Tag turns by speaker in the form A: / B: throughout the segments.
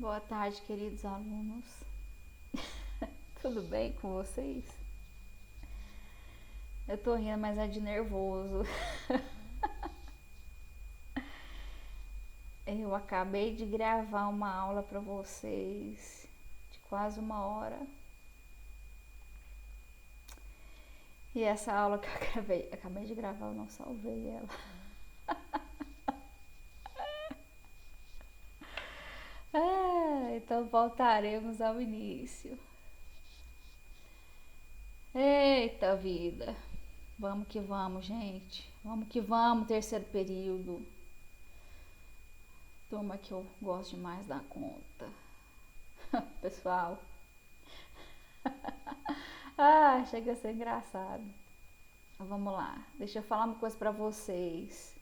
A: Boa tarde, queridos alunos. Tudo bem com vocês? Eu tô rindo, mas é de nervoso. Eu acabei de gravar uma aula para vocês de quase 1 hora. E essa aula que eu acabei de gravar, eu não salvei ela. Então voltaremos ao início. Eita vida! Vamos que vamos, gente. Vamos que vamos, terceiro período. Turma que eu gosto demais da conta. Pessoal. Chega a ser engraçado. Vamos lá. Deixa eu falar uma coisa pra vocês.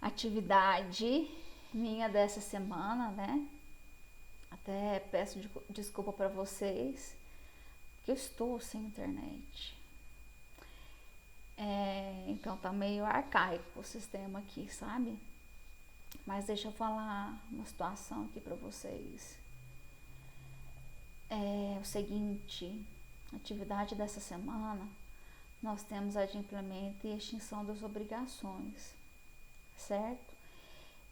A: Atividade minha dessa semana, né? Até peço desculpa pra vocês, porque eu estou sem internet. Então tá meio arcaico o sistema aqui, sabe? Mas deixa eu falar uma situação aqui pra vocês. É o seguinte, atividade dessa semana, nós temos a de implemento e extinção das obrigações, certo?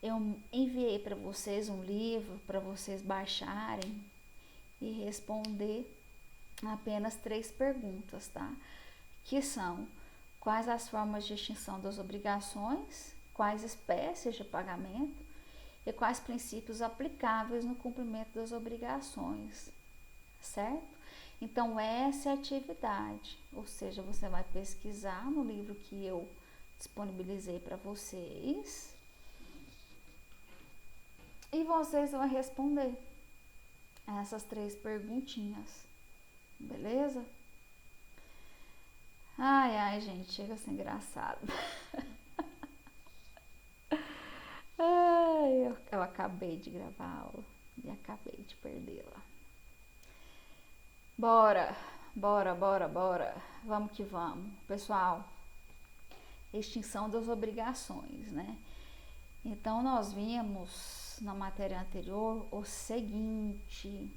A: Eu enviei para vocês um livro para vocês baixarem e responder apenas 3 perguntas, tá? Que são: quais as formas de extinção das obrigações, quais espécies de pagamento e quais princípios aplicáveis no cumprimento das obrigações, certo? Então essa é a atividade, ou seja, você vai pesquisar no livro que eu disponibilizei para vocês e vocês vão responder essas 3 perguntinhas, beleza? Ai, gente, chega a ser engraçado. Eu acabei de gravar a aula e acabei de perdê-la. Bora. Vamos que vamos. Pessoal, extinção das obrigações, né? Então, nós vimos na matéria anterior o seguinte: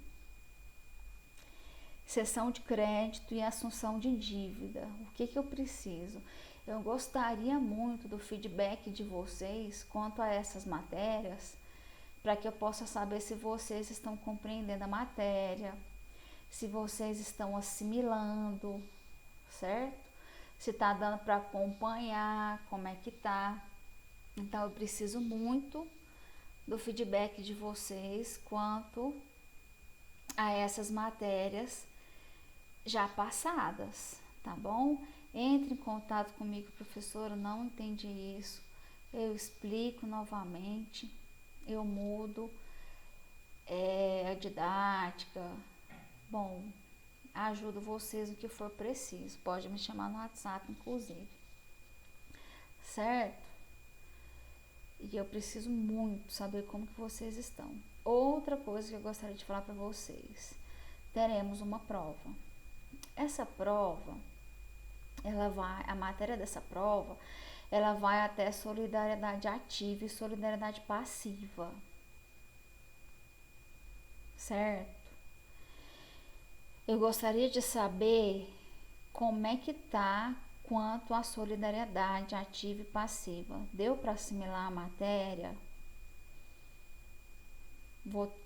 A: cessão de crédito e assunção de dívida. O que eu preciso? Eu gostaria muito do feedback de vocês quanto a essas matérias, para que eu possa saber se vocês estão compreendendo a matéria, se vocês estão assimilando, certo? Se tá dando para acompanhar, como é que tá. Então eu preciso muito do feedback de vocês quanto a essas matérias já passadas, tá bom? Entre em contato comigo, professora, não entendi isso. Eu explico novamente, eu mudo a didática. Bom, ajudo vocês no que for preciso. Pode me chamar no WhatsApp, inclusive. Certo? E eu preciso muito saber como que vocês estão. Outra coisa que eu gostaria de falar para vocês: teremos uma prova. Essa prova, a matéria dessa prova, ela vai até solidariedade ativa e solidariedade passiva. Certo? Eu gostaria de saber como é que tá quanto à solidariedade ativa e passiva. Deu para assimilar a matéria?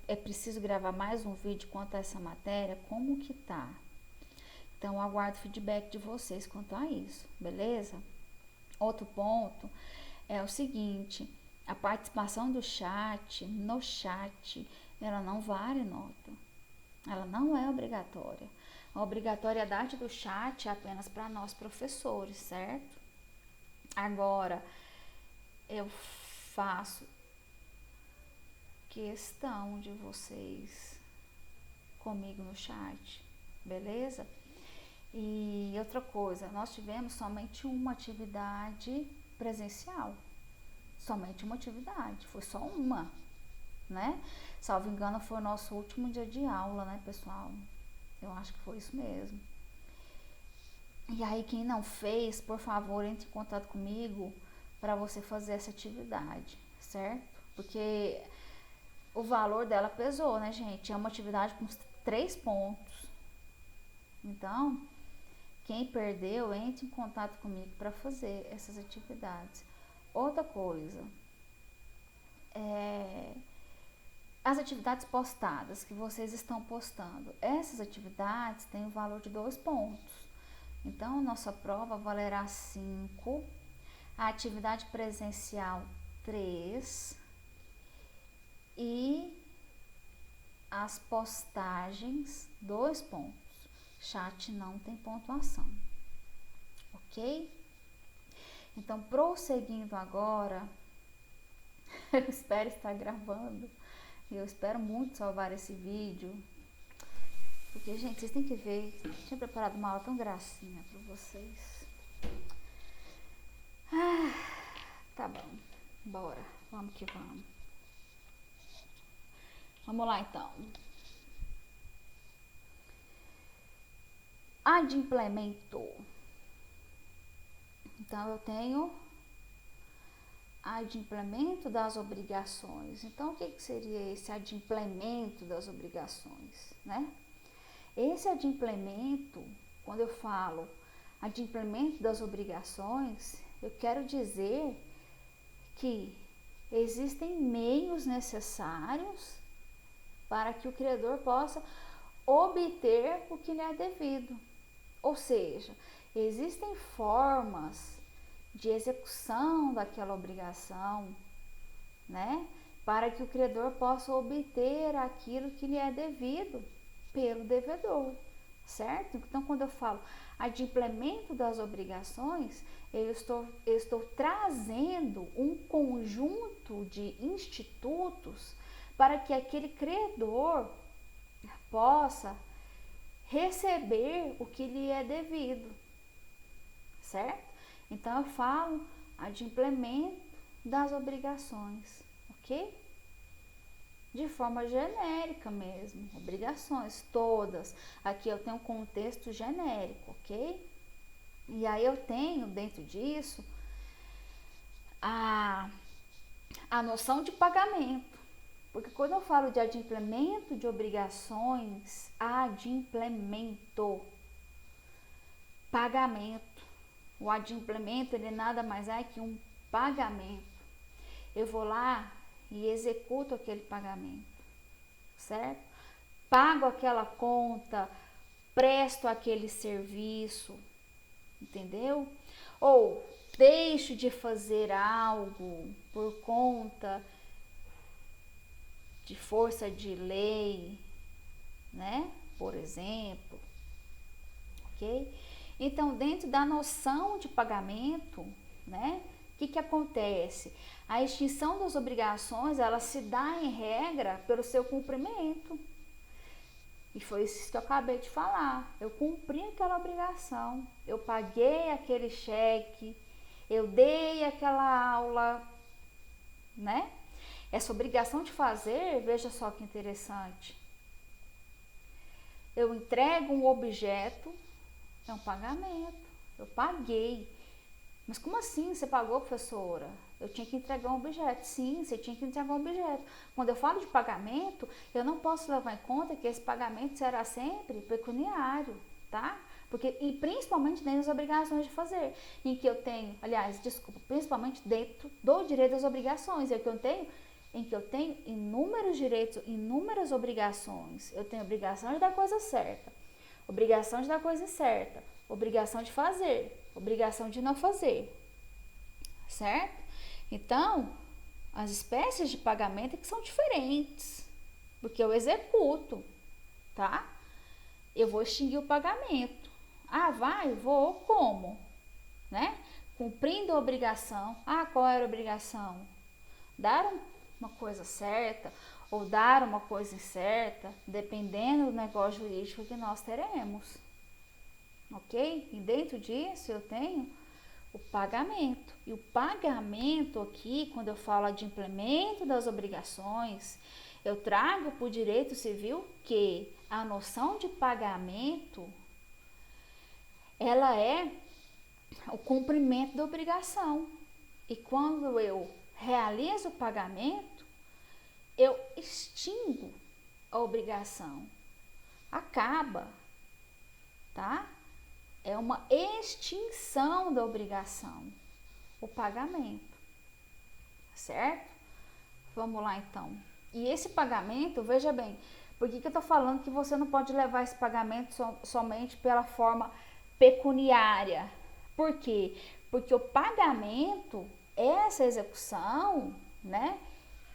A: É preciso gravar mais um vídeo quanto a essa matéria? Como que tá? Então, eu aguardo feedback de vocês quanto a isso, beleza? Outro ponto é o seguinte: a participação do chat, no chat, ela não vale nota. Ela não é obrigatória. A obrigatoriedade do chat é apenas para nós professores, certo? Agora, eu faço questão de vocês comigo no chat, beleza? E outra coisa, nós tivemos somente uma atividade presencial. Somente uma atividade, foi só uma, né? Salvo engano, foi o nosso último dia de aula, né, pessoal? Eu acho que foi isso mesmo. E aí, quem não fez, por favor, entre em contato comigo para você fazer essa atividade, certo? Porque o valor dela pesou, né, gente? É uma atividade com 3 pontos. Então, quem perdeu, entre em contato comigo para fazer essas atividades. Outra coisa, as atividades postadas que vocês estão postando, essas atividades têm o valor de 2 pontos. Então, nossa prova valerá 5, a atividade presencial 3 e as postagens 2 pontos. Chat não tem pontuação, ok? Então, prosseguindo agora, eu espero estar gravando e eu espero muito salvar esse vídeo, porque, gente, vocês têm que ver, eu tinha preparado uma aula tão gracinha para vocês. Tá bom, bora, vamos que vamos. Vamos lá, então. Adimplemento. Então, eu tenho adimplemento das obrigações. Então, o que seria esse adimplemento das obrigações, né? Esse adimplemento, quando eu falo adimplemento das obrigações, eu quero dizer que existem meios necessários para que o credor possa obter o que lhe é devido. Ou seja, existem formas de execução daquela obrigação, né? Para que o credor possa obter aquilo que lhe é devido pelo devedor, certo? Então, quando eu falo adimplemento das obrigações, eu estou trazendo um conjunto de institutos para que aquele credor possa receber o que lhe é devido, certo? Então, eu falo adimplemento das obrigações, ok? De forma genérica mesmo, obrigações todas. Aqui eu tenho um contexto genérico, ok? E aí eu tenho dentro disso a noção de pagamento. Porque quando eu falo de adimplemento de obrigações, adimplemento, pagamento. O adimplemento, ele nada mais é que um pagamento. Eu vou lá e executo aquele pagamento, certo? Pago aquela conta, presto aquele serviço, entendeu? Ou deixo de fazer algo por conta de força de lei, né? Por exemplo, ok? Então, dentro da noção de pagamento, né? O que acontece? A extinção das obrigações, ela se dá em regra pelo seu cumprimento. E foi isso que eu acabei de falar. Eu cumpri aquela obrigação, eu paguei aquele cheque, eu dei aquela aula, né? Essa obrigação de fazer, veja só que interessante. Eu entrego um objeto, é um pagamento, eu paguei. Mas como assim você pagou, professora? Eu tinha que entregar um objeto. Sim, você tinha que entregar um objeto. Quando eu falo de pagamento, eu não posso levar em conta que esse pagamento será sempre pecuniário, tá? Porque, e principalmente dentro das obrigações de fazer, em que eu tenho, aliás, desculpa, principalmente dentro do direito das obrigações, em que eu tenho inúmeros direitos, inúmeras obrigações. Eu tenho obrigação de dar coisa certa, obrigação de dar coisa incerta, obrigação de fazer, obrigação de não fazer, certo? Então, as espécies de pagamento é que são diferentes, porque eu executo, tá? Eu vou extinguir o pagamento. Ah, vou, como? Né? Cumprindo a obrigação. Ah, qual era a obrigação? Dar uma coisa certa ou dar uma coisa incerta, dependendo do negócio jurídico que nós teremos. Ok? E dentro disso eu tenho o pagamento. E o pagamento aqui, quando eu falo de implemento das obrigações, eu trago para o direito civil que a noção de pagamento, ela é o cumprimento da obrigação. E quando eu realizo o pagamento, eu extingo a obrigação. Acaba, tá? É uma extinção da obrigação, o pagamento, certo? Vamos lá então. E esse pagamento, veja bem, por que eu tô falando que você não pode levar esse pagamento somente pela forma pecuniária? Por quê? Porque o pagamento, essa execução, né,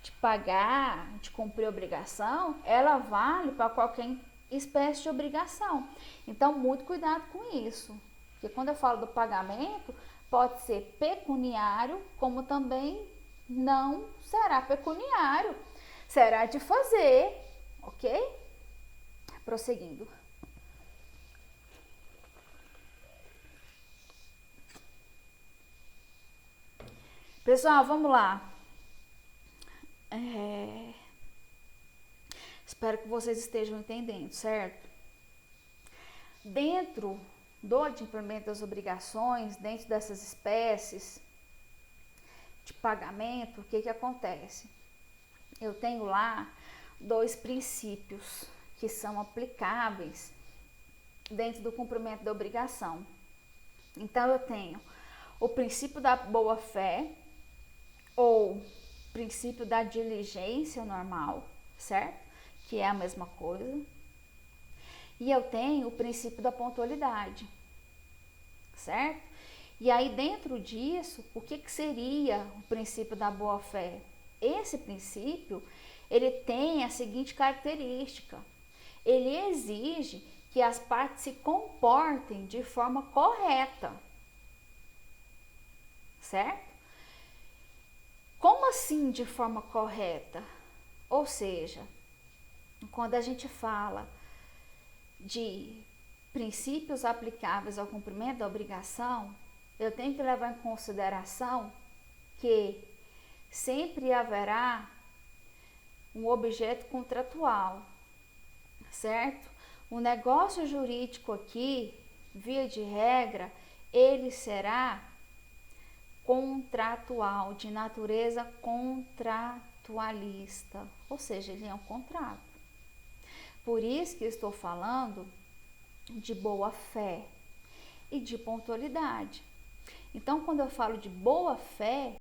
A: de pagar, de cumprir a obrigação, ela vale para qualquer espécie de obrigação. Então, muito cuidado com isso. Porque quando eu falo do pagamento, pode ser pecuniário, como também não será pecuniário. Será de fazer, ok? Prosseguindo. Pessoal, vamos lá. Espero que vocês estejam entendendo, certo? Dentro do adimplemento das obrigações, dentro dessas espécies de pagamento, o que acontece? Eu tenho lá 2 princípios que são aplicáveis dentro do cumprimento da obrigação. Então, eu tenho o princípio da boa-fé, ou princípio da diligência normal, certo? Que é a mesma coisa. E eu tenho o princípio da pontualidade, certo? E aí, dentro disso, o que seria o princípio da boa-fé? Esse princípio, ele tem a seguinte característica: ele exige que as partes se comportem de forma correta, certo? Como assim de forma correta? Ou seja, quando a gente fala de princípios aplicáveis ao cumprimento da obrigação, eu tenho que levar em consideração que sempre haverá um objeto contratual, certo? O negócio jurídico aqui, via de regra, ele será contratual, de natureza contratualista, ou seja, ele é um contrato. Por isso que eu estou falando de boa fé e de pontualidade. Então, quando eu falo de boa fé,